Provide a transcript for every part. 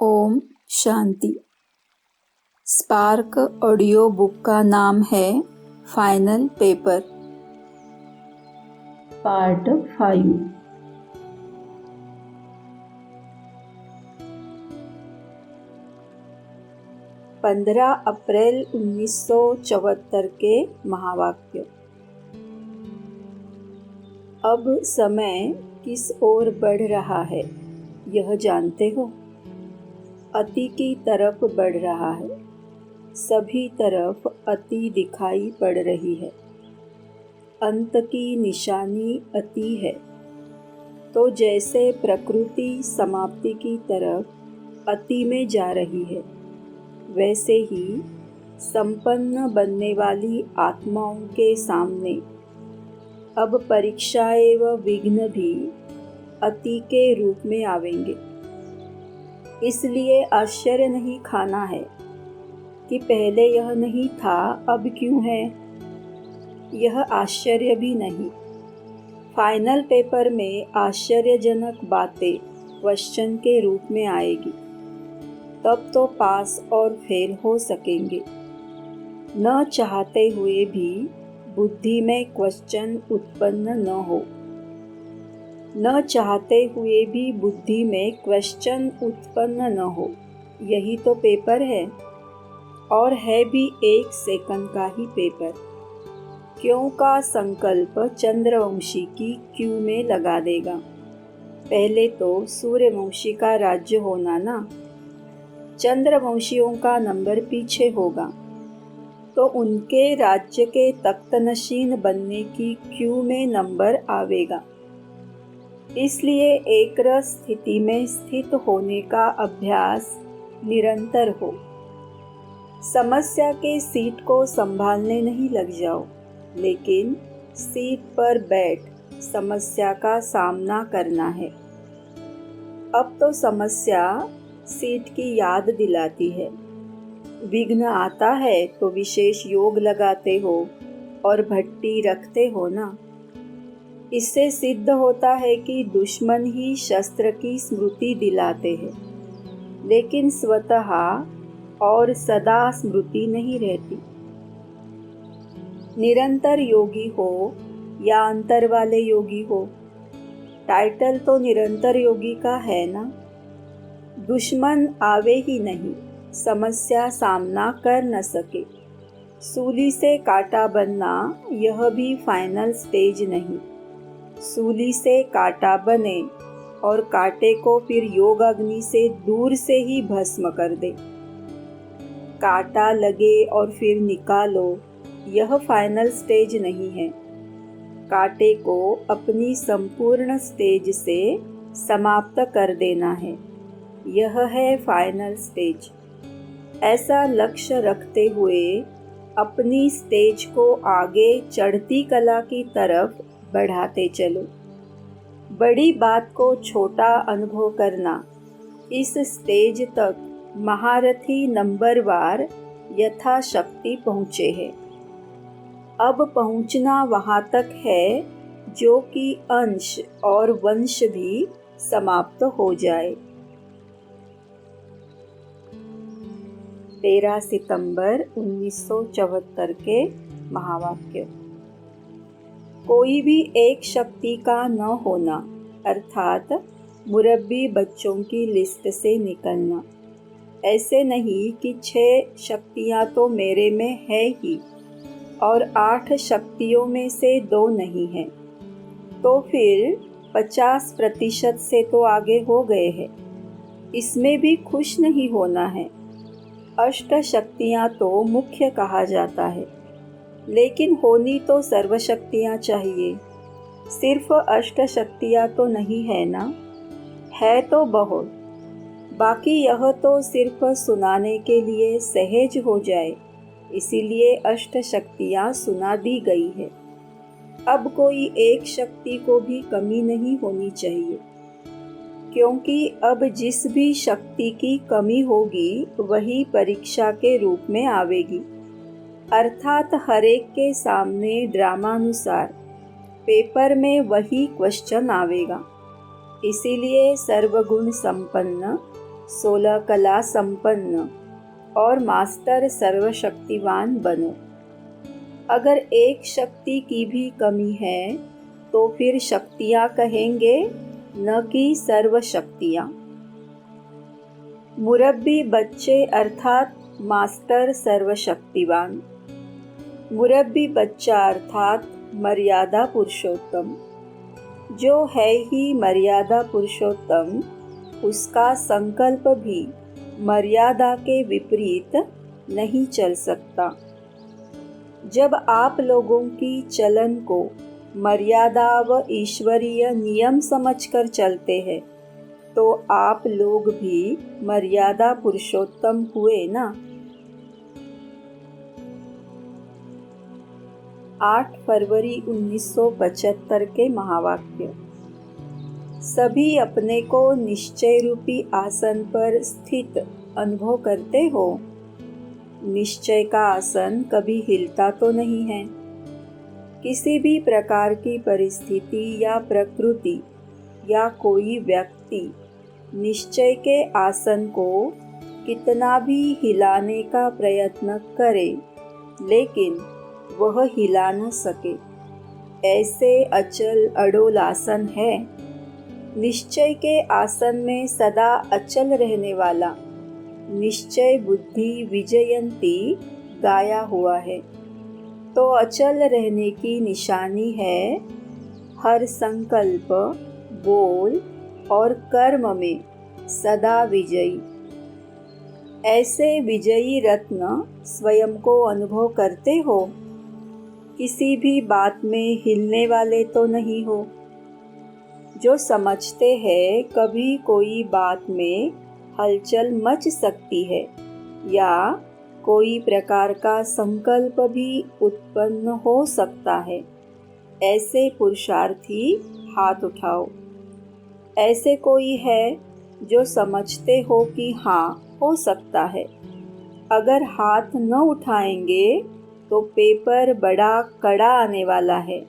Om Shanti. Spark audio book का नाम है फाइनल पेपर पार्ट 5। 15 अप्रैल 1974 के महावाक्य। अब समय किस ओर बढ़ रहा है यह जानते हो? अति की तरफ बढ़ रहा है। सभी तरफ अति दिखाई पड़ रही है। अंत की निशानी अति है। तो जैसे प्रकृति समाप्ति की तरफ अति में जा रही है, वैसे ही संपन्न बनने वाली आत्माओं के सामने अब परीक्षाएं व विघ्न भी अति के रूप में आवेंगे। इसलिए आश्चर्य नहीं खाना है कि पहले यह नहीं था, अब क्यों है। यह आश्चर्य भी नहीं। फाइनल पेपर में आश्चर्यजनक बातें क्वेश्चन के रूप में आएगी, तब तो पास और फेल हो सकेंगे। न चाहते हुए भी बुद्धि में क्वेश्चन उत्पन्न न हो। न चाहते हुए भी बुद्धि में क्वेश्चन उत्पन्न न हो। यही तो पेपर है, और है भी 1 सेकंड का ही पेपर। क्यों का संकल्प चंद्रवंशी की क्यू में लगा देगा। पहले तो सूर्यवंशी का राज्य होना ना, चंद्रवंशियों का नंबर पीछे होगा, तो उनके राज्य के तख्तनशीन बनने की क्यू में नंबर आवेगा। इसलिए एक रस स्थिति में स्थित होने का अभ्यास निरंतर हो। समस्या के सीट को संभालने नहीं लग जाओ, लेकिन सीट पर बैठ समस्या का सामना करना है। अब तो समस्या सीट की याद दिलाती है। विघ्न आता है तो विशेष योग लगाते हो और भट्टी रखते हो ना। इससे सिद्ध होता है कि दुश्मन ही शस्त्र की स्मृति दिलाते हैं, लेकिन स्वतः और सदा स्मृति नहीं रहती। निरंतर योगी हो या अंतर वाले योगी हो, टाइटल तो निरंतर योगी का है ना। दुश्मन आवे ही नहीं, समस्या सामना कर न सके। सूली से कांटा बनना यह भी फाइनल स्टेज नहीं। सूली से कांटा बने और कांटे को फिर योग अग्नि से दूर से ही भस्म कर दे। कांटा लगे और फिर निकालो, यह फाइनल स्टेज नहीं है। कांटे को अपनी संपूर्ण स्टेज से समाप्त कर देना है, यह है फाइनल स्टेज। ऐसा लक्ष्य रखते हुए अपनी स्टेज को आगे चढ़ती कला की तरफ बढ़ाते चलो। बड़ी बात को छोटा अनुभव करना। इस स्टेज तक महारथी नंबरवार यथाशक्ति पहुँचे हैं। अब पहुँचना वहाँ तक है जो कि अंश और वंश भी समाप्त हो जाए। 13 सितंबर 1974 के महावाक्य। कोई भी एक शक्ति का न होना, अर्थात मुरब्बी बच्चों की लिस्ट से निकलना। ऐसे नहीं कि 6 शक्तियाँ तो मेरे में है ही और 8 शक्तियों में से 2 नहीं हैं, तो फिर 50% से तो आगे हो गए हैं। इसमें भी खुश नहीं होना है। 8 शक्तियाँ तो मुख्य कहा जाता है, लेकिन होनी तो सर्वशक्तियाँ चाहिए। सिर्फ 8 शक्तियाँ तो नहीं है ना, है तो बहुत। बाकी यह तो सिर्फ सुनाने के लिए सहज हो जाए, इसीलिए 8 शक्तियाँ सुना दी गई है। अब कोई एक शक्ति को भी कमी नहीं होनी चाहिए, क्योंकि अब जिस भी शक्ति की कमी होगी वही परीक्षा के रूप में आवेगी। अर्थात हरेक के सामने ड्रामानुसार पेपर में वही क्वेश्चन आवेगा। इसीलिए सर्वगुण संपन्न 16 कला संपन्न और मास्टर सर्वशक्तिवान बनो। अगर एक शक्ति की भी कमी है तो फिर शक्तियाँ कहेंगे, न कि सर्वशक्तियाँ। मुरब्बी बच्चे अर्थात मास्टर सर्वशक्तिवान। मुरब्बी बच्चा अर्थात मर्यादा पुरुषोत्तम। जो है ही मर्यादा पुरुषोत्तम, उसका संकल्प भी मर्यादा के विपरीत नहीं चल सकता। जब आप लोगों की चलन को मर्यादा व ईश्वरीय नियम समझकर चलते हैं तो आप लोग भी मर्यादा पुरुषोत्तम हुए ना। 8 फरवरी 1975 के महावाक्य। सभी अपने को निश्चय रूपी आसन पर स्थित अनुभव करते हो। निश्चय का आसन कभी हिलता तो नहीं है। किसी भी प्रकार की परिस्थिति या प्रकृति या कोई व्यक्ति निश्चय के आसन को कितना भी हिलाने का प्रयत्न करे, लेकिन वह हिला न सके, ऐसे अचल अडोल आसन है। निश्चय के आसन में सदा अचल रहने वाला निश्चय बुद्धि विजयंती गाया हुआ है। तो अचल रहने की निशानी है हर संकल्प, बोल और कर्म में सदा विजयी। ऐसे विजयी रत्न स्वयं को अनुभव करते हो। किसी भी बात में हिलने वाले तो नहीं हो। जो समझते हैं कभी कोई बात में हलचल मच सकती है या कोई प्रकार का संकल्प भी उत्पन्न हो सकता है, ऐसे पुरुषार्थी हाथ उठाओ। ऐसे कोई है जो समझते हो कि हाँ हो सकता है। अगर हाथ न उठाएंगे तो पेपर बड़ा कड़ा आने वाला है,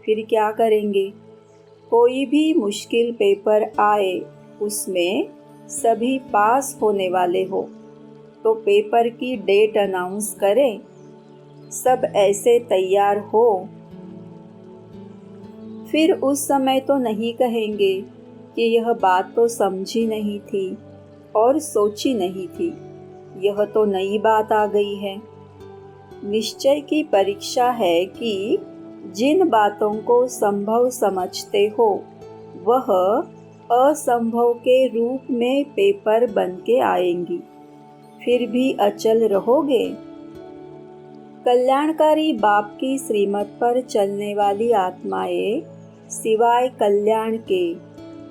फिर क्या करेंगे? कोई भी मुश्किल पेपर आए, उसमें सभी पास होने वाले हो तो पेपर की डेट अनाउंस करें, सब ऐसे तैयार हो। फिर उस समय तो नहीं कहेंगे कि यह बात तो समझी नहीं थी और सोची नहीं थी, यह तो नई बात आ गई है। निश्चय की परीक्षा है कि जिन बातों को संभव समझते हो वह असंभव के रूप में पेपर बन के आएंगी, फिर भी अचल रहोगे। कल्याणकारी बाप की श्रीमत पर चलने वाली आत्माएं सिवाय कल्याण के,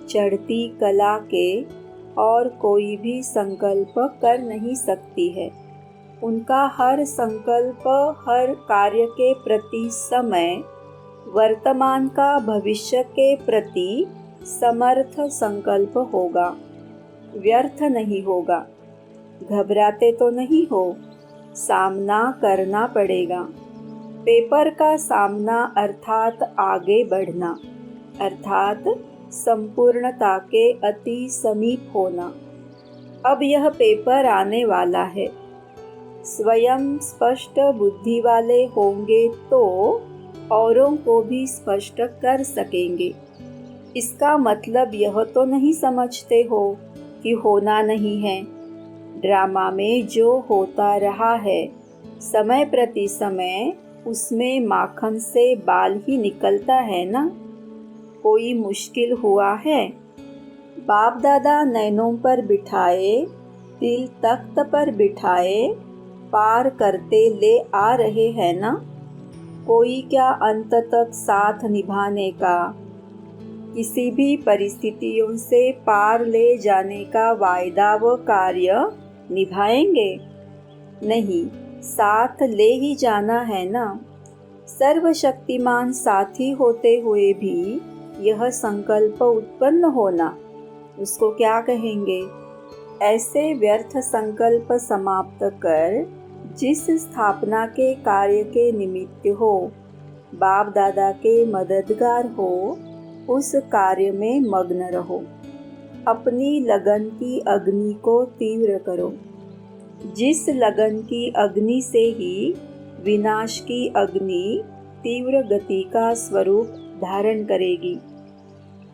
चढ़ती कला के और कोई भी संकल्प कर नहीं सकती है। उनका हर संकल्प हर कार्य के प्रति समय, वर्तमान का भविष्य के प्रति समर्थ संकल्प होगा, व्यर्थ नहीं होगा। घबराते तो नहीं हो, सामना करना पड़ेगा। पेपर का सामना अर्थात आगे बढ़ना, अर्थात संपूर्णता के अति समीप होना। अब यह पेपर आने वाला है। स्वयं स्पष्ट बुद्धि वाले होंगे तो औरों को भी स्पष्ट कर सकेंगे। इसका मतलब यह तो नहीं समझते हो कि होना नहीं है। ड्रामा में जो होता रहा है, समय प्रति समय उसमें माखन से बाल ही निकलता है ना। कोई मुश्किल हुआ है, बाप दादा नैनों पर बिठाए, दिल तख्त पर बिठाए, पार करते ले आ रहे हैं ना। कोई क्या अंत तक साथ निभाने का, किसी भी परिस्थितियों से पार ले जाने का वायदा व कार्य निभाएंगे? नहीं, साथ ले ही जाना है ना। सर्वशक्तिमान साथी होते हुए भी यह संकल्प उत्पन्न होना, उसको क्या कहेंगे? ऐसे व्यर्थ संकल्प समाप्त कर जिस स्थापना के कार्य के निमित्त हो, बाप दादा के मददगार हो, उस कार्य में मग्न रहो। अपनी लगन की अग्नि को तीव्र करो। जिस लगन की अग्नि से ही विनाश की अग्नि तीव्र गति का स्वरूप धारण करेगी।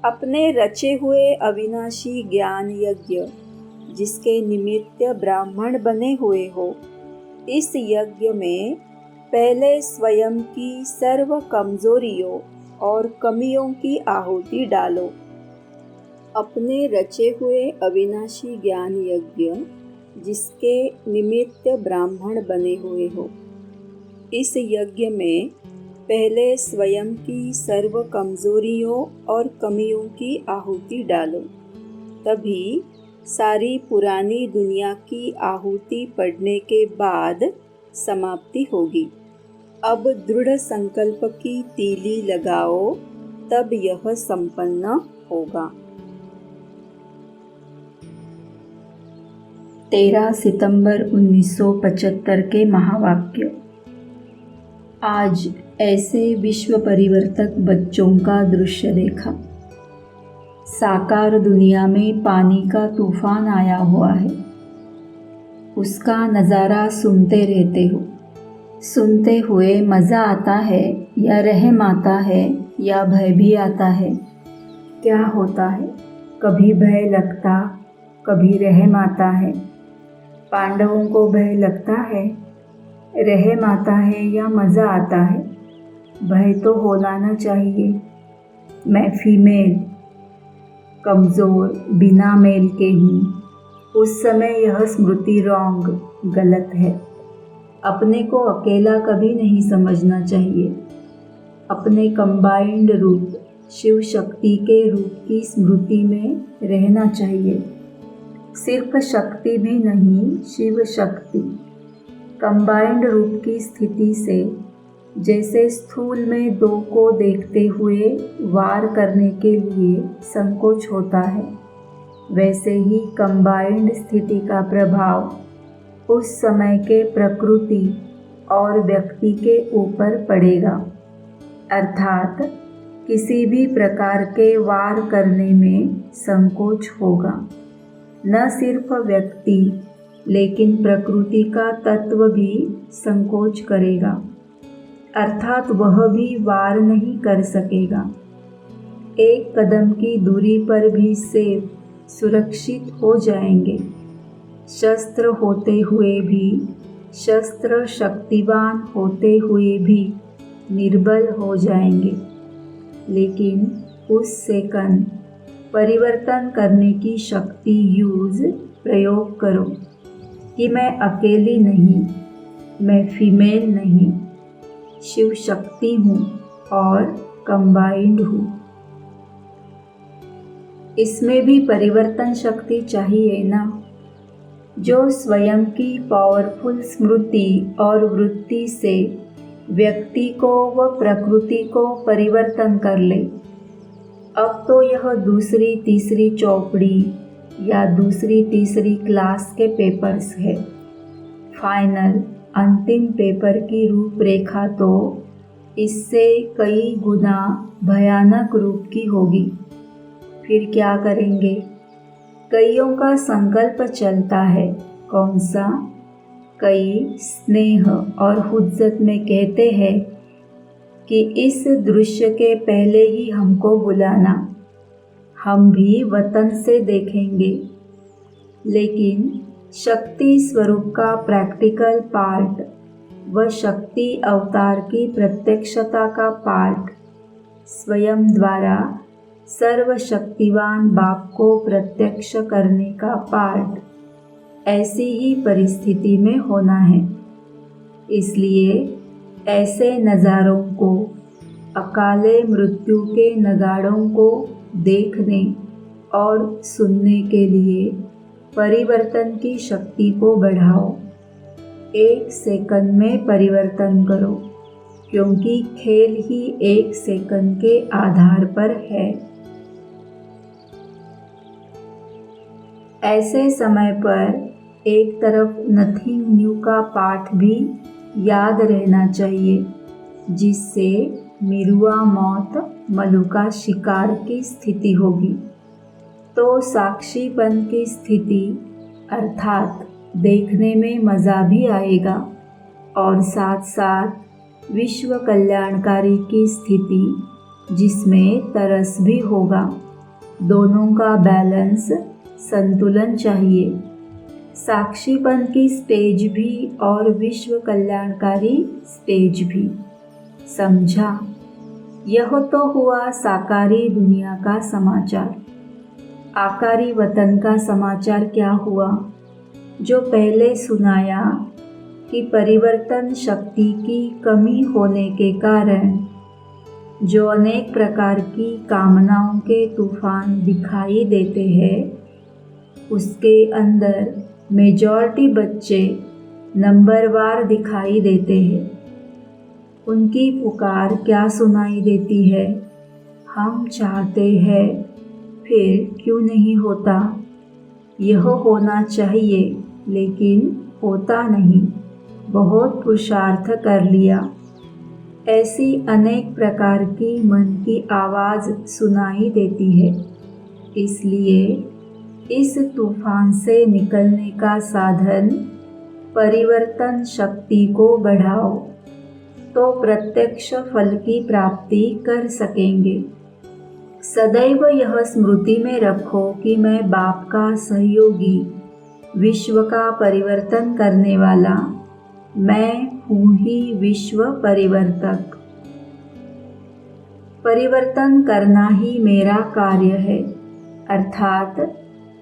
अपने रचे हुए अविनाशी ज्ञान यज्ञ जिसके निमित्त ब्राह्मण बने हुए हो, इस यज्ञ में पहले स्वयं की सर्व कमजोरियों और कमियों की आहुति डालो। अपने रचे हुए अविनाशी ज्ञान यज्ञ जिसके निमित्त ब्राह्मण बने हुए हो, इस यज्ञ में पहले स्वयं की सर्व कमजोरियों और कमियों की आहुति डालो। तभी सारी पुरानी दुनिया की आहुति पड़ने के बाद समाप्ति होगी। अब दृढ़ संकल्प की तीली लगाओ, तब यह संपन्न होगा। 13 सितंबर 1975 के महावाक्य। आज ऐसे विश्व परिवर्तक बच्चों का दृश्य देखा। साकार दुनिया में पानी का तूफान आया हुआ है। उसका नज़ारा सुनते रहते हो। सुनते हुए मज़ा आता है या रहम आता है या भय भी आता है। क्या होता है? कभी भय लगता, कभी रहम आता है। पांडवों को भय लगता है, रहम आता है या मज़ा आता है? भय तो होना न चाहिए। मैं फीमेल, कमज़ोर, बिना मेल के हूँ। उस समय यह स्मृति रॉन्ग, गलत है। अपने को अकेला कभी नहीं समझना चाहिए। अपने कंबाइंड रूप शिव शक्ति के रूप की स्मृति में रहना चाहिए। सिर्फ शक्ति भी नहीं, शिव शक्ति। कंबाइंड रूप की स्थिति से जैसे स्थूल में दो को देखते हुए वार करने के लिए संकोच होता है, वैसे ही कंबाइंड स्थिति का प्रभाव उस समय के प्रकृति और व्यक्ति के ऊपर पड़ेगा। अर्थात किसी भी प्रकार के वार करने में संकोच होगा। न सिर्फ व्यक्ति लेकिन प्रकृति का तत्व भी संकोच करेगा, अर्थात वह भी वार नहीं कर सकेगा। एक कदम की दूरी पर भी सेफ, सुरक्षित हो जाएंगे। शस्त्र होते हुए भी, शस्त्र शक्तिवान होते हुए भी निर्बल हो जाएंगे। लेकिन उस सेकंड परिवर्तन करने की शक्ति प्रयोग करो कि मैं अकेली नहीं, मैं फीमेल नहीं, शिव शक्ति हूँ और कंबाइंड हूँ। इसमें भी परिवर्तन शक्ति चाहिए ना, जो स्वयं की पावरफुल स्मृति और वृत्ति से व्यक्ति को व प्रकृति को परिवर्तन कर ले। अब तो यह दूसरी तीसरी चौपड़ी या दूसरी तीसरी क्लास के पेपर्स है। फाइनल अंतिम पेपर की रूपरेखा तो इससे कई गुना भयानक रूप की होगी। फिर क्या करेंगे? कईयों का संकल्प चलता है। कौन सा? कई स्नेह और हुज्जत में कहते हैं कि इस दृश्य के पहले ही हमको बुलाना, हम भी वतन से देखेंगे। लेकिन शक्ति स्वरूप का प्रैक्टिकल पार्ट व शक्ति अवतार की प्रत्यक्षता का पार्ट स्वयं द्वारा सर्वशक्तिवान बाप को प्रत्यक्ष करने का पार्ट ऐसी ही परिस्थिति में होना है। इसलिए ऐसे नज़ारों को, अकाले मृत्यु के नगाड़ों को देखने और सुनने के लिए परिवर्तन की शक्ति को बढ़ाओ। 1 सेकंड में परिवर्तन करो, क्योंकि खेल ही 1 सेकंड के आधार पर है। ऐसे समय पर एक तरफ नथिंग न्यू का पाठ भी याद रहना चाहिए, जिससे मिरुआ मौत मलुका शिकार की स्थिति होगी। तो साक्षीपन की स्थिति अर्थात देखने में मज़ा भी आएगा और साथ साथ विश्व कल्याणकारी की स्थिति जिसमें तरस भी होगा। दोनों का बैलेंस, संतुलन चाहिए। साक्षीपन की स्टेज भी और विश्व कल्याणकारी स्टेज भी। समझा? यह तो हुआ साकारी दुनिया का समाचार। आकारी वतन का समाचार क्या हुआ? जो पहले सुनाया कि परिवर्तन शक्ति की कमी होने के कारण जो अनेक प्रकार की कामनाओं के तूफान दिखाई देते हैं, उसके अंदर मेजॉरिटी बच्चे नंबरवार दिखाई देते हैं। उनकी पुकार क्या सुनाई देती है? हम चाहते हैं, फिर क्यों नहीं होता? यह होना चाहिए लेकिन होता नहीं। बहुत पुरुषार्थ कर लिया। ऐसी अनेक प्रकार की मन की आवाज़ सुनाई देती है। इसलिए इस तूफान से निकलने का साधन परिवर्तन शक्ति को बढ़ाओ, तो प्रत्यक्ष फल की प्राप्ति कर सकेंगे। सदैव यह स्मृति में रखो कि मैं बाप का सहयोगी, विश्व का परिवर्तन करने वाला, मैं हूँ ही विश्व परिवर्तक। परिवर्तन करना ही मेरा कार्य है, अर्थात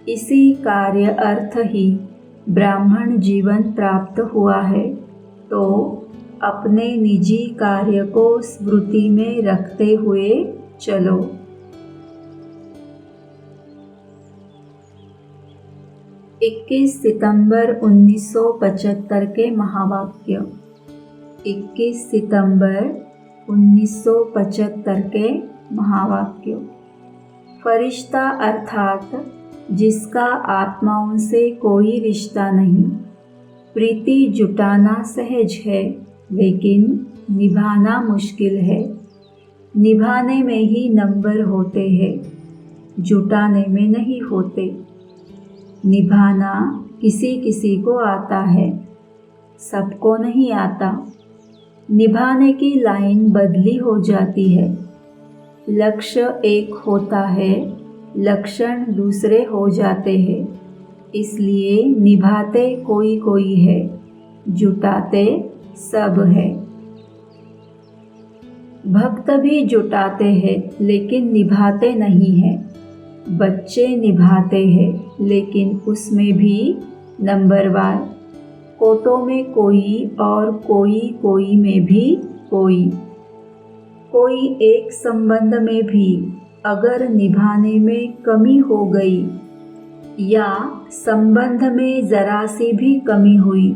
इसी कार्य अर्थ ही ब्राह्मण जीवन प्राप्त हुआ है। तो अपने निजी कार्य को स्मृति में रखते हुए चलो। 21 सितंबर 1975 के महावाक्य। 21 सितंबर 1975 के महावाक्य। फरिश्ता अर्थात जिसका आत्माओं से कोई रिश्ता नहीं। प्रीति जुटाना सहज है लेकिन निभाना मुश्किल है। निभाने में ही नंबर होते हैं, जुटाने में नहीं होते। निभाना किसी किसी को आता है, सबको नहीं आता। निभाने की लाइन बदली हो जाती है। लक्ष्य एक होता है, लक्षण दूसरे हो जाते हैं। इसलिए निभाते कोई कोई है, जुटाते सब है। भक्त भी जुटाते हैं लेकिन निभाते नहीं हैं। बच्चे निभाते हैं लेकिन उसमें भी नंबरवार, कोटों में कोई और कोई में भी कोई एक संबंध में भी अगर निभाने में कमी हो गई या संबंध में ज़रा सी भी कमी हुई,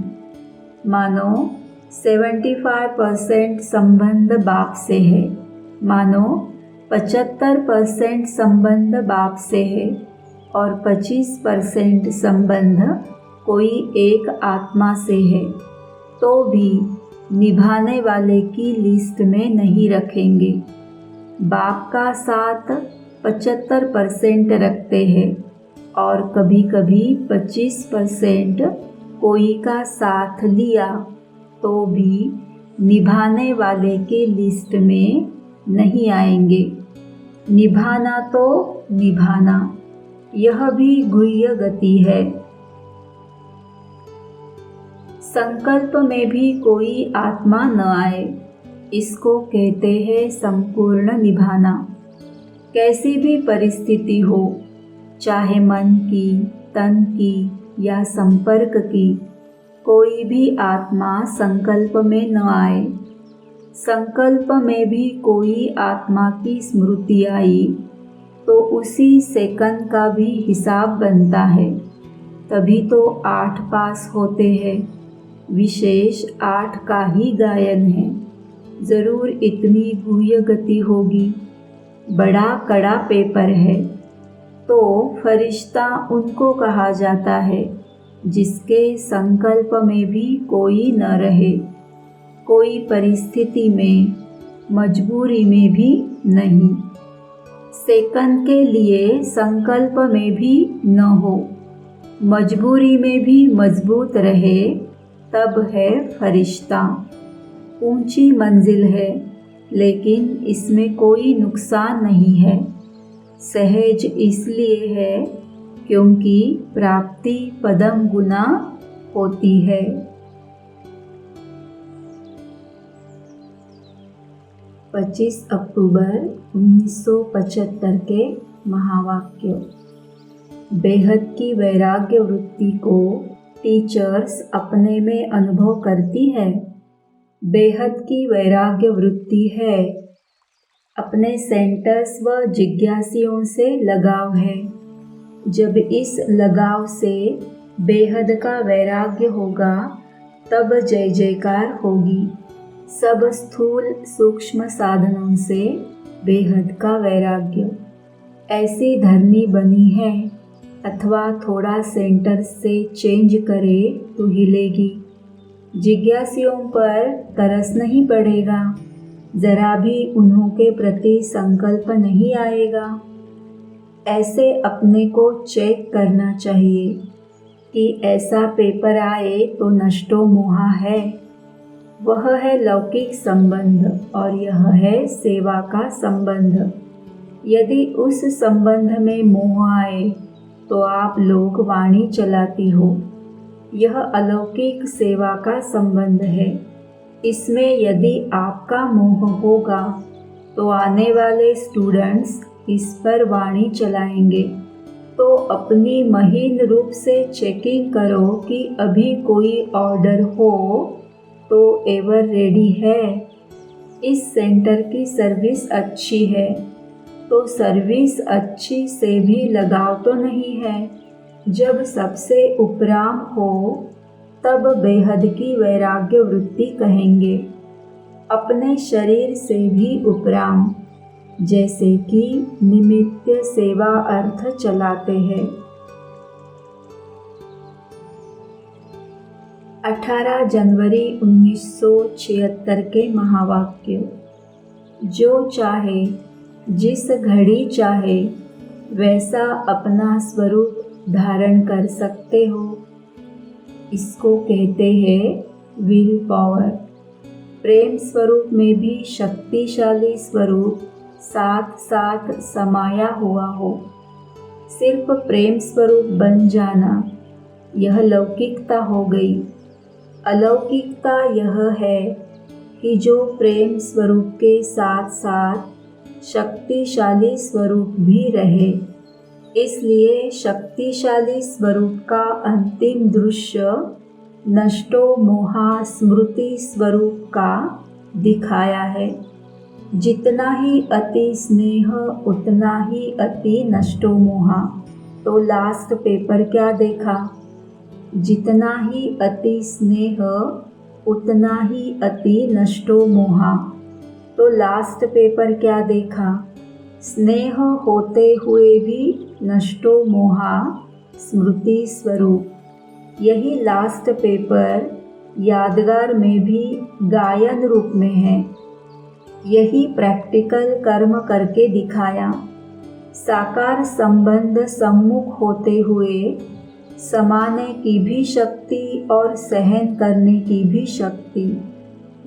मानो 75% संबंध बाप से है, मानो 75% संबंध बाप से है और 25% संबंध कोई एक आत्मा से है, तो भी निभाने वाले की लिस्ट में नहीं रखेंगे। बाप का साथ 75% रखते हैं और कभी कभी 25% कोई का साथ लिया, तो भी निभाने वाले के लिस्ट में नहीं आएंगे। निभाना तो निभाना, यह भी गुह्य गति है। संकल्प में भी कोई आत्मा न आए, इसको कहते हैं संपूर्ण निभाना। कैसी भी परिस्थिति हो, चाहे मन की, तन की या संपर्क की, कोई भी आत्मा संकल्प में न आए। संकल्प में भी कोई आत्मा की स्मृति आई तो उसी सेकंड का भी हिसाब बनता है, तभी तो 8 पास होते हैं। विशेष 8 का ही गायन है। ज़रूर इतनी गुह्य गति होगी। बड़ा कड़ा पेपर है। तो फरिश्ता उनको कहा जाता है जिसके संकल्प में भी कोई न रहे, कोई परिस्थिति में, मजबूरी में भी नहीं। सेकंड के लिए संकल्प में भी न हो, मजबूरी में भी मजबूत रहे, तब है फरिश्ता। ऊंची मंजिल है, लेकिन इसमें कोई नुकसान नहीं है। सहज इसलिए है क्योंकि प्राप्ति पदम गुना होती है। 25 अक्टूबर 1975 के महावाक्य। बेहद की वैराग्य वृत्ति को टीचर्स अपने में अनुभव करती है। बेहद की वैराग्य वृत्ति है, अपने सेंटर्स व जिज्ञासियों से लगाव है। जब इस लगाव से बेहद का वैराग्य होगा, तब जय जयकार होगी। सब स्थूल सूक्ष्म साधनों से बेहद का वैराग्य। ऐसी धरनी बनी है, अथवा थोड़ा सेंटर से चेंज करे तो हिलेगी। जिज्ञासियों पर तरस नहीं पड़ेगा, जरा भी उन्हों के प्रति संकल्प नहीं आएगा। ऐसे अपने को चेक करना चाहिए कि ऐसा पेपर आए तो नष्टो मोहा है। वह है लौकिक संबंध और यह है सेवा का संबंध। यदि उस संबंध में मोह आए तो आप लोग वाणी चलाती हो। यह अलौकिक सेवा का संबंध है। इसमें यदि आपका मोह होगा तो आने वाले स्टूडेंट्स इस पर वाणी चलाएंगे। तो अपनी महीन रूप से चेकिंग करो कि अभी कोई ऑर्डर हो तो एवर रेडी है। इस सेंटर की सर्विस अच्छी है, तो सर्विस अच्छी से भी लगाव तो नहीं है। जब सबसे उपराम हो तब बेहद की वैराग्य वृत्ति कहेंगे। अपने शरीर से भी उपराम, जैसे कि निमित्त सेवा अर्थ चलाते हैं। 18 जनवरी 1976 के महावाक्य। जो चाहे, जिस घड़ी चाहे, वैसा अपना स्वरूप धारण कर सकते हो। इसको कहते हैं विल पावर। प्रेम स्वरूप में भी शक्तिशाली स्वरूप साथ साथ समाया हुआ हो। सिर्फ प्रेम स्वरूप बन जाना, यह लौकिकता हो गई। अलौकिकता यह है कि जो प्रेम स्वरूप के साथ साथ शक्तिशाली स्वरूप भी रहे। इसलिए शक्तिशाली स्वरूप का अंतिम दृश्य नष्टो मोहा स्मृति स्वरूप का दिखाया है। जितना ही अति स्नेह उतना ही अति नष्टो मोहा। तो लास्ट पेपर क्या देखा? जितना ही अति स्नेह उतना ही अति नष्टो मोहा। तो लास्ट पेपर क्या देखा? स्नेह होते हुए भी नष्टो मोहा स्मृति स्वरूप। यही लास्ट पेपर यादगार में भी गायन रूप में है। यही प्रैक्टिकल कर्म करके दिखाया। साकार संबंध सम्मुख होते हुए समाने की भी शक्ति और सहन करने की भी शक्ति,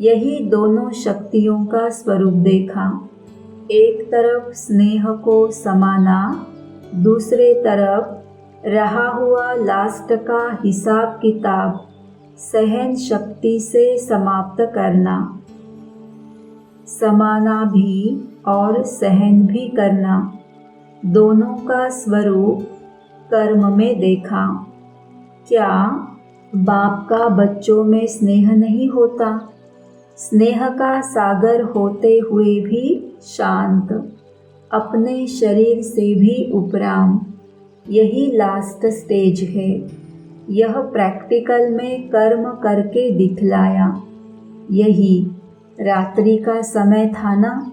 यही दोनों शक्तियों का स्वरूप देखा। एक तरफ स्नेह को समाना, दूसरे तरफ रहा हुआ लास्ट का हिसाब किताब सहन शक्ति से समाप्त करना। समाना भी और सहन भी करना, दोनों का स्वरूप कर्म में देखा। क्या बाप का बच्चों में स्नेह नहीं होता? स्नेह का सागर होते हुए भी शांत, अपने शरीर से भी उपराम, यही लास्ट स्टेज है। यह प्रैक्टिकल में कर्म करके दिखलाया। यही रात्रि का समय था ना।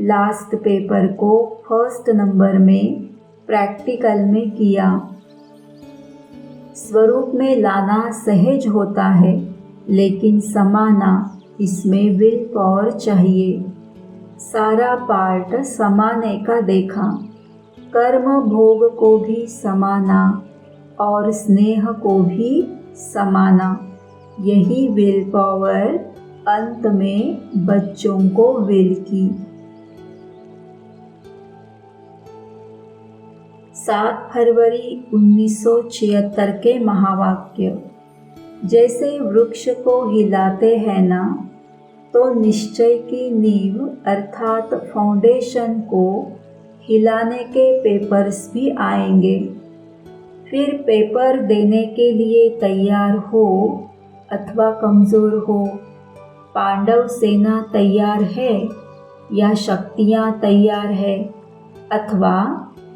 लास्ट पेपर को फर्स्ट नंबर में प्रैक्टिकल में किया। स्वरूप में लाना सहज होता है, लेकिन समाना इसमें विल पावर चाहिए। सारा पार्ट समाने का देखा, कर्म भोग को भी समाना और स्नेह को भी समाना। यही विल पावर अंत में बच्चों को विल की। 7 फरवरी 1976 के महावाक्य। जैसे वृक्ष को हिलाते हैं ना, तो निश्चय की नींव अर्थात फाउंडेशन को हिलाने के पेपर्स भी आएंगे। फिर पेपर देने के लिए तैयार हो अथवा कमज़ोर हो, पांडव सेना तैयार है या शक्तियाँ तैयार है अथवा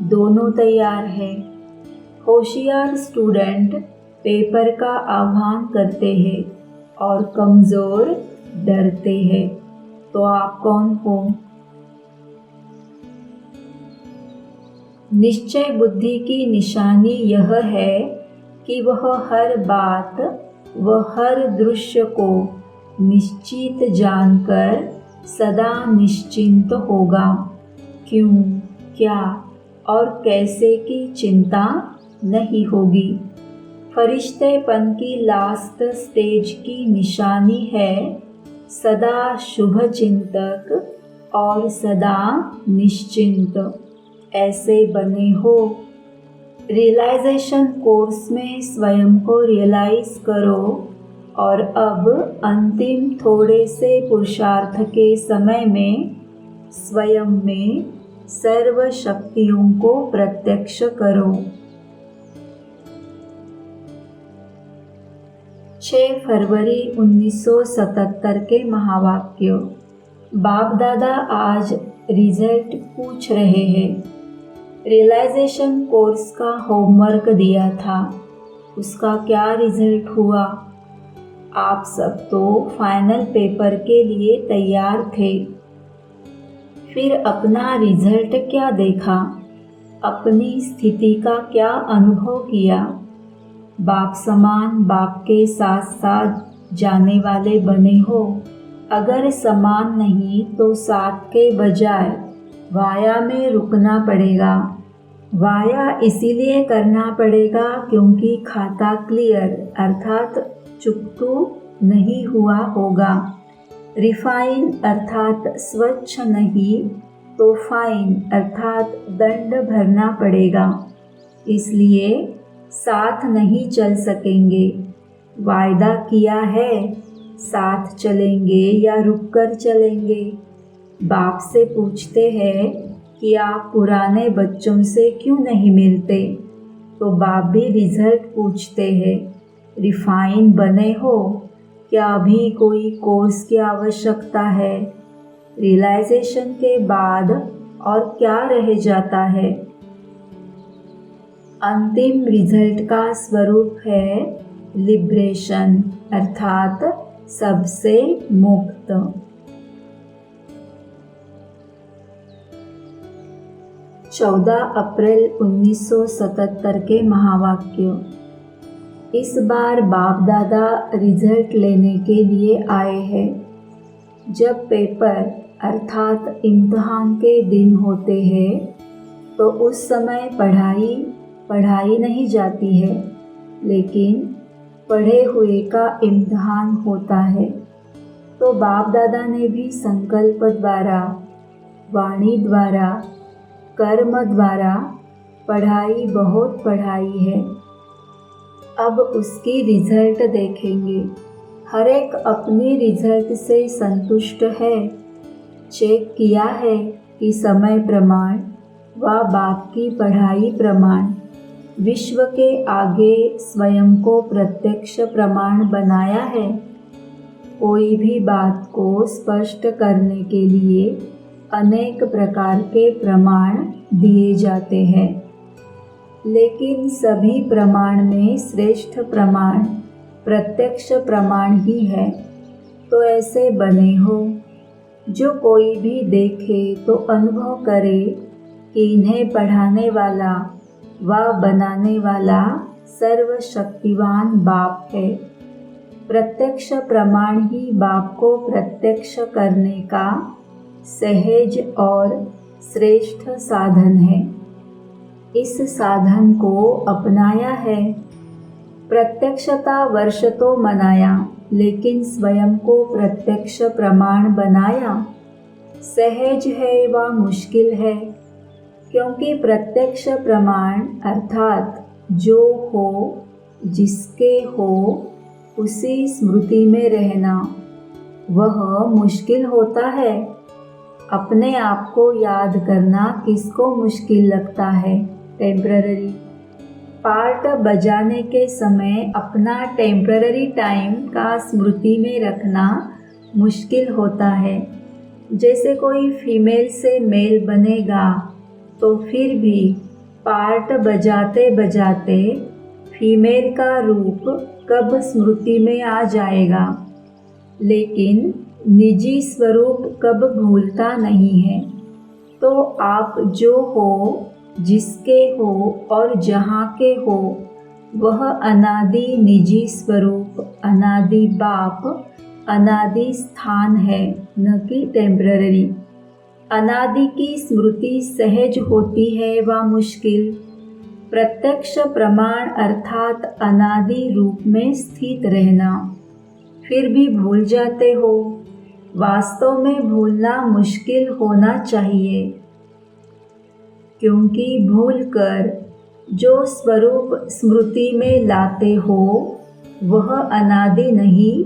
दोनों तैयार है। होशियार स्टूडेंट पेपर का आह्वान करते हैं और कमज़ोर डरते हैं। तो आप कौन हो? निश्चय बुद्धि की निशानी यह है कि वह हर बात व हर दृश्य को निश्चित जानकर सदा निश्चिंत होगा। क्यों, क्या और कैसे की चिंता नहीं होगी। फरिश्तेपन की लास्ट स्टेज की निशानी है सदा शुभ चिंतक और सदा निश्चिंत। ऐसे बने हो। रियलाइजेशन कोर्स में स्वयं को रियलाइज करो और अब अंतिम थोड़े से पुरुषार्थ के समय में स्वयं में सर्व शक्तियों को प्रत्यक्ष करो। 6 फरवरी 1977 के महावाक्य। बाप दादा आज रिजल्ट पूछ रहे हैं। रियलाइजेशन कोर्स का होमवर्क दिया था, उसका क्या रिजल्ट हुआ? आप सब तो फाइनल पेपर के लिए तैयार थे। फिर अपना रिजल्ट क्या देखा? अपनी स्थिति का क्या अनुभव किया? बाप समान बाप के साथ साथ जाने वाले बने हो। अगर समान नहीं तो साथ के बजाय वाया में रुकना पड़ेगा। वाया इसीलिए करना पड़ेगा क्योंकि खाता क्लियर अर्थात चुकतू नहीं हुआ होगा। रिफाइन अर्थात स्वच्छ नहीं तो फाइन अर्थात दंड भरना पड़ेगा। इसलिए साथ नहीं चल सकेंगे। वायदा किया है, साथ चलेंगे या रुककर चलेंगे। बाप से पूछते हैं कि आप पुराने बच्चों से क्यों नहीं मिलते, तो बाप भी रिजल्ट पूछते हैं। रिफाइन बने हो क्या? अभी कोई कोर्स की आवश्यकता है? रियलाइजेशन के बाद और क्या रह जाता है? अंतिम रिजल्ट का स्वरूप है लिबरेशन अर्थात सबसे मुक्त। 14 अप्रैल 1977 के महावाक्य। इस बार बाप दादा रिजल्ट लेने के लिए आए हैं। जब पेपर अर्थात इम्तिहान के दिन होते हैं तो उस समय पढ़ाई नहीं जाती है, लेकिन पढ़े हुए का इम्तिहान होता है। तो बाप दादा ने भी संकल्प द्वारा, वाणी द्वारा, कर्म द्वारा पढ़ाई बहुत पढ़ाई है। अब उसकी रिजल्ट देखेंगे। हर एक अपनी रिजल्ट से संतुष्ट है। चेक किया है कि समय प्रमाण व बाप की पढ़ाई प्रमाण विश्व के आगे स्वयं को प्रत्यक्ष प्रमाण बनाया है। कोई भी बात को स्पष्ट करने के लिए अनेक प्रकार के प्रमाण दिए जाते हैं, लेकिन सभी प्रमाण में श्रेष्ठ प्रमाण प्रत्यक्ष प्रमाण ही है। तो ऐसे बने हो जो कोई भी देखे तो अनुभव करे कि इन्हें पढ़ाने वाला व बनाने वाला सर्वशक्तिवान बाप है। प्रत्यक्ष प्रमाण ही बाप को प्रत्यक्ष करने का सहज और श्रेष्ठ साधन है। इस साधन को अपनाया है। प्रत्यक्षता वर्ष तो मनाया, लेकिन स्वयं को प्रत्यक्ष प्रमाण बनाया। सहज है व मुश्किल है, क्योंकि प्रत्यक्ष प्रमाण अर्थात जो हो, जिसके हो, उसी स्मृति में रहना, वह मुश्किल होता है। अपने आप को याद करना किसको मुश्किल लगता है? टेम्पररी पार्ट बजाने के समय अपना टेम्पररी टाइम का स्मृति में रखना मुश्किल होता है। जैसे कोई फीमेल से मेल बनेगा तो फिर भी पार्ट बजाते बजाते फीमेल का रूप कब स्मृति में आ जाएगा, लेकिन निजी स्वरूप कब भूलता नहीं है। तो आप जो हो, जिसके हो और जहाँ के हो, वह अनादि निजी स्वरूप, अनादि बाप, अनादि स्थान है, न कि टेम्पररी। अनादि की स्मृति सहज होती है व मुश्किल। प्रत्यक्ष प्रमाण अर्थात अनादि रूप में स्थित रहना, फिर भी भूल जाते हो। वास्तव में भूलना मुश्किल होना चाहिए, क्योंकि भूलकर जो स्वरूप स्मृति में लाते हो वह अनादि नहीं,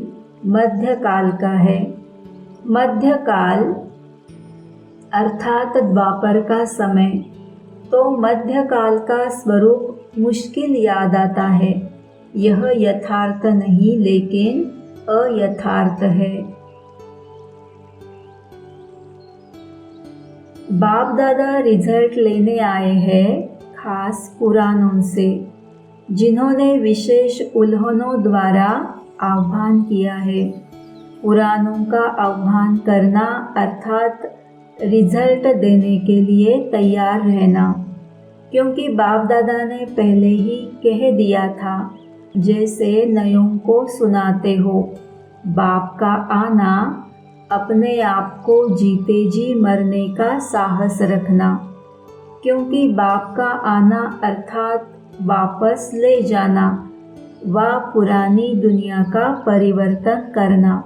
मध्यकाल का है। मध्यकाल अर्थात द्वापर का समय। तो मध्यकाल का स्वरूप मुश्किल याद आता है। यह यथार्थ नहीं, लेकिन अयथार्थ है। बाप दादा रिजल्ट लेने आए हैं खास पुराणों से, जिन्होंने विशेष उल्हनों द्वारा आह्वान किया है। पुराणों का आह्वान करना अर्थात रिजल्ट देने के लिए तैयार रहना, क्योंकि बाप दादा ने पहले ही कह दिया था, जैसे नयों को सुनाते हो, बाप का आना, अपने आप को जीते जी मरने का साहस रखना, क्योंकि बाप का आना अर्थात वापस ले जाना व पुरानी दुनिया का परिवर्तन करना।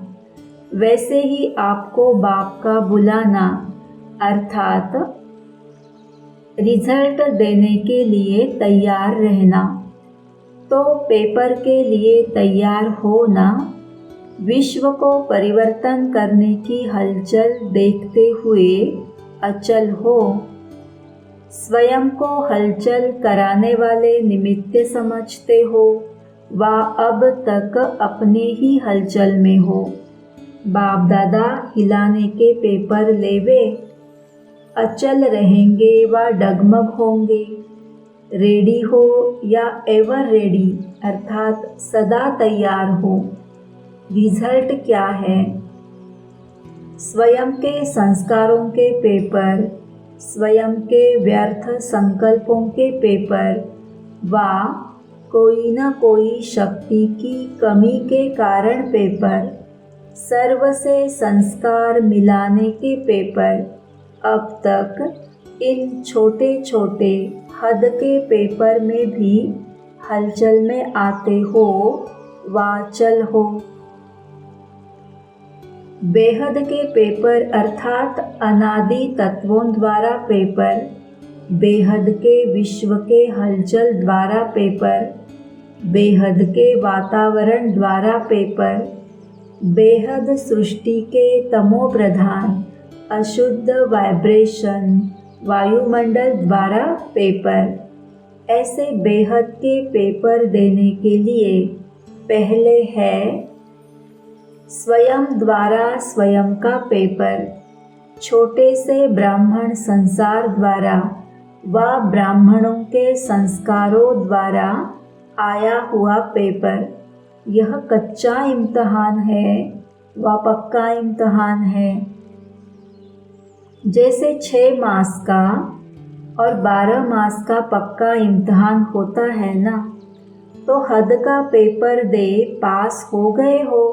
वैसे ही आपको बाप का बुलाना अर्थात रिजल्ट देने के लिए तैयार रहना। तो पेपर के लिए तैयार हो ना। विश्व को परिवर्तन करने की हलचल देखते हुए अचल हो। स्वयं को हलचल कराने वाले निमित्त समझते हो व अब तक अपने ही हलचल में हो। बाप दादा हिलाने के पेपर लेवे, अचल रहेंगे व डगमग होंगे। रेडी हो या एवर रेडी अर्थात सदा तैयार हो। रिजल्ट क्या है? स्वयं के संस्कारों के पेपर, स्वयं के व्यर्थ संकल्पों के पेपर व कोई न कोई शक्ति की कमी के कारण पेपर, सर्व से संस्कार मिलाने के पेपर। अब तक इन छोटे छोटे हद के पेपर में भी हलचल में आते हो व चल हो। बेहद के पेपर अर्थात अनादि तत्वों द्वारा पेपर, बेहद के विश्व के हलचल द्वारा पेपर, बेहद के वातावरण द्वारा पेपर, बेहद सृष्टि के तमो प्रधान अशुद्ध वाइब्रेशन वायुमंडल द्वारा पेपर। ऐसे बेहद के पेपर देने के लिए पहले है स्वयं द्वारा स्वयं का पेपर, छोटे से ब्राह्मण संसार द्वारा व ब्राह्मणों के संस्कारों द्वारा आया हुआ पेपर। यह कच्चा इम्तहान है व पक्का इम्तहान है। जैसे 6 मास का और 12 मास का पक्का इम्तहान होता है ना, तो हद का पेपर दे पास हो गए हो,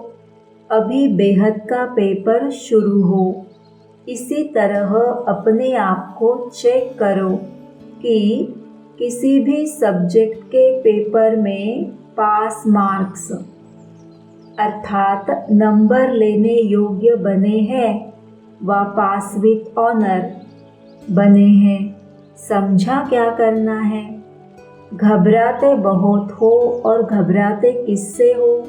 अभी बेहद का पेपर शुरू हो। इसी तरह अपने आप को चेक करो कि किसी भी सब्जेक्ट के पेपर में पास मार्क्स अर्थात नंबर लेने योग्य बने हैं व पास विथ ऑनर बने हैं। समझा क्या करना है? घबराते बहुत हो और घबराते किससे हो?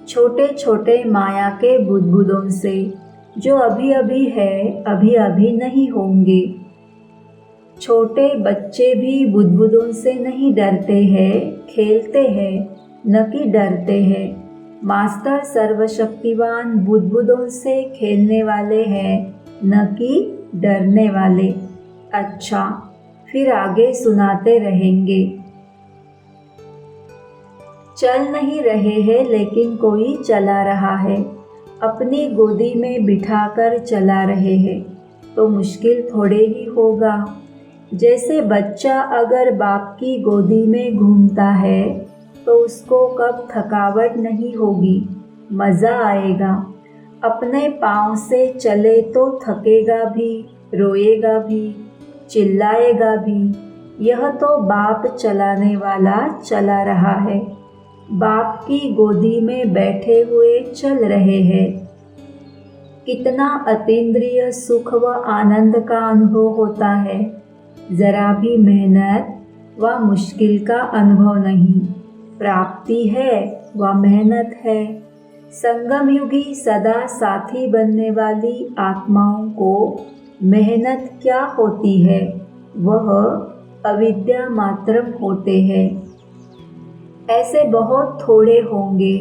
छोटे छोटे माया के बुदबुदों से जो अभी अभी है अभी अभी नहीं होंगे। छोटे बच्चे भी बुदबुदों से नहीं डरते हैं, खेलते हैं, न कि डरते हैं। मास्टर सर्वशक्तिवान बुदबुदों से खेलने वाले हैं, न कि डरने वाले। अच्छा, फिर आगे सुनाते रहेंगे। चल नहीं रहे हैं लेकिन कोई चला रहा है। अपनी गोदी में बिठाकर चला रहे हैं तो मुश्किल थोड़े ही होगा। जैसे बच्चा अगर बाप की गोदी में घूमता है तो उसको कब थकावट नहीं होगी, मज़ा आएगा। अपने पाँव से चले तो थकेगा भी, रोएगा भी, चिल्लाएगा भी। यह तो बाप चलाने वाला चला रहा है। बाप की गोदी में बैठे हुए चल रहे हैं। कितना अतीन्द्रिय सुख व आनंद का अनुभव होता है। जरा भी मेहनत व मुश्किल का अनुभव नहीं, प्राप्ति है व मेहनत है। संगम युगी सदा साथी बनने वाली आत्माओं को मेहनत क्या होती है? वह अविद्या मात्रम होते हैं। ऐसे बहुत थोड़े होंगे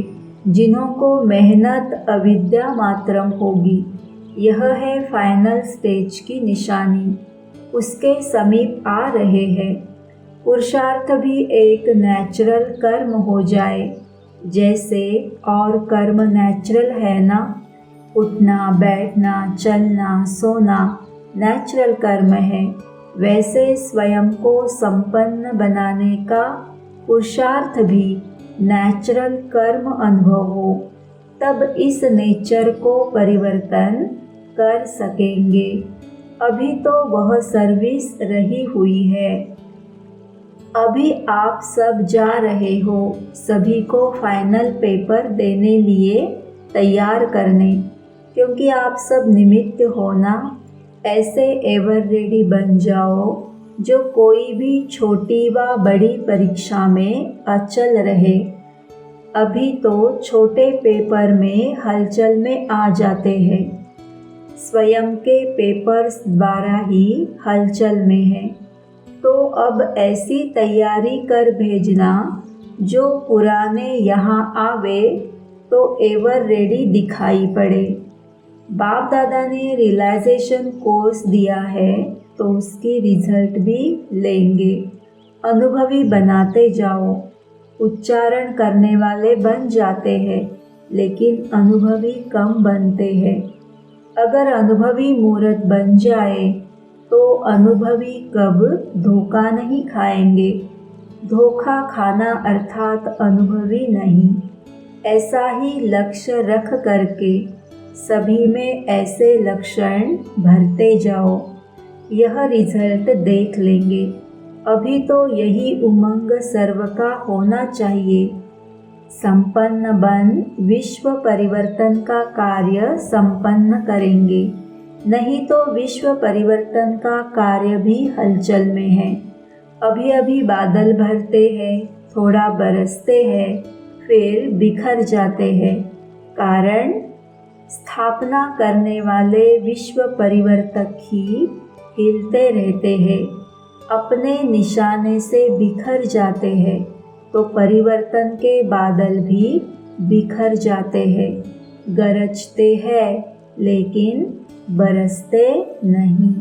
जिन्हों को मेहनत अविद्या मात्रम होगी। यह है फाइनल स्टेज की निशानी। उसके समीप आ रहे हैं। पुरुषार्थ भी एक नेचुरल कर्म हो जाए। जैसे और कर्म नेचुरल है ना, उठना, बैठना, चलना, सोना नेचुरल कर्म है, वैसे स्वयं को संपन्न बनाने का पुरुषार्थ भी नेचुरल कर्म अनुभव हो, तब इस नेचर को परिवर्तन कर सकेंगे। अभी तो वह सर्विस रही हुई है। अभी आप सब जा रहे हो सभी को फाइनल पेपर देने लिए तैयार करने, क्योंकि आप सब निमित्त हो ना। ऐसे एवर रेडी बन जाओ जो कोई भी छोटी व बड़ी परीक्षा में अचल रहे। अभी तो छोटे पेपर में हलचल में आ जाते हैं। स्वयं के पेपर्स द्वारा ही हलचल में है। तो अब ऐसी तैयारी कर भेजना जो पुराने यहाँ आवे तो एवर रेडी दिखाई पड़े। बाप दादा ने रियलाइजेशन कोर्स दिया है तो उसकी रिजल्ट भी लेंगे। अनुभवी बनाते जाओ। उच्चारण करने वाले बन जाते हैं लेकिन अनुभवी कम बनते हैं। अगर अनुभवी मूर्त बन जाए तो अनुभवी कब धोखा नहीं खाएंगे। धोखा खाना अर्थात अनुभवी नहीं। ऐसा ही लक्ष्य रख करके सभी में ऐसे लक्षण भरते जाओ। यह रिजल्ट देख लेंगे। अभी तो यही उमंग सर्व का होना चाहिए। संपन्न बन विश्व परिवर्तन का कार्य संपन्न करेंगे, नहीं तो विश्व परिवर्तन का कार्य भी हलचल में है। अभी अभी बादल भरते हैं, थोड़ा बरसते हैं, फिर बिखर जाते हैं। कारण स्थापना करने वाले विश्व परिवर्तक ही हिलते रहते हैं, अपने निशाने से बिखर जाते हैं, तो परिवर्तन के बादल भी बिखर जाते हैं। गरजते हैं लेकिन बरसते नहीं।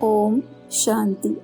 ओम शांति।